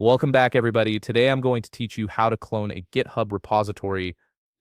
Welcome back, everybody. Today I'm going to teach you how to clone a GitHub repository.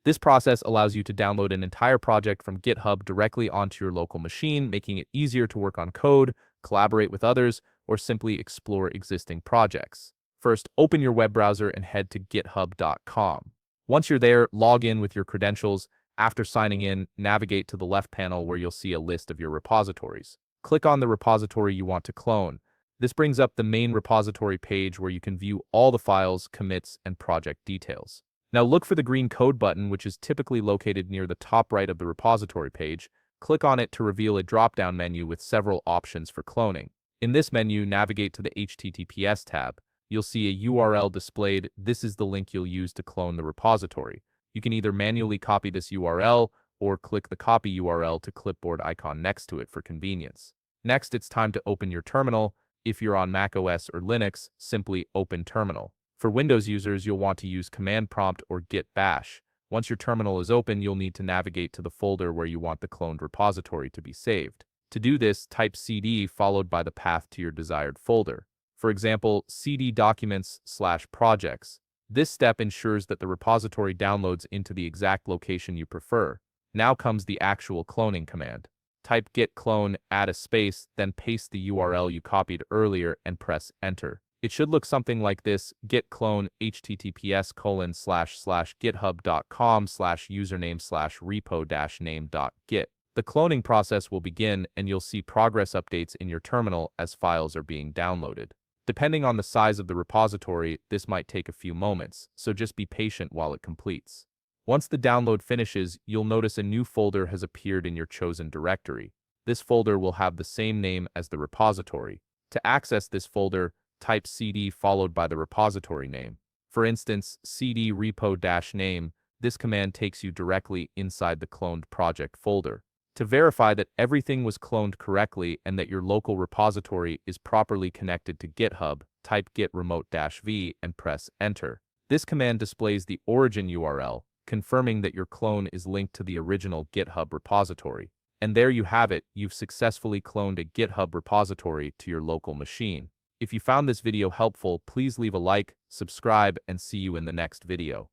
This process allows you to download an entire project from GitHub directly onto your local machine, making it easier to work on code, collaborate with others, or simply explore existing projects. First, open your web browser and head to github.com. Once you're there, log in with your credentials. After signing in, navigate to the left panel where you'll see a list of your repositories. Click on the repository you want to clone. This brings up the main repository page where you can view all the files, commits, and project details. Now look for the green code button, which is typically located near the top right of the repository page. Click on it to reveal a drop-down menu with several options for cloning. In this menu, navigate to the HTTPS tab. You'll see a URL displayed. This is the link you'll use to clone the repository. You can either manually copy this URL or click the copy URL to clipboard icon next to it for convenience. Next, it's time to open your terminal. If you're on macOS or Linux, simply open terminal. For Windows users, you'll want to use command prompt or git bash. Once your terminal is open, you'll need to navigate to the folder where you want the cloned repository to be saved. To do this, type cd followed by the path to your desired folder. For example, cd documents/projects. This step ensures that the repository downloads into the exact location you prefer. Now comes the actual cloning command. Type git clone, add a space, then paste the URL you copied earlier and press enter. It should look something like this: git clone https://github.com/username/repo-name.git. The cloning process will begin and you'll see progress updates in your terminal as files are being downloaded. Depending on the size of the repository, this might take a few moments, so just be patient while it completes. Once the download finishes, you'll notice a new folder has appeared in your chosen directory. This folder will have the same name as the repository. To access this folder, type cd followed by the repository name. For instance, cd repo-name. This command takes you directly inside the cloned project folder. To verify that everything was cloned correctly and that your local repository is properly connected to GitHub, type git remote-v and press enter. This command displays the origin URL, confirming that your clone is linked to the original GitHub repository. And there you have it, you've successfully cloned a GitHub repository to your local machine. If you found this video helpful, please leave a like, subscribe, and see you in the next video.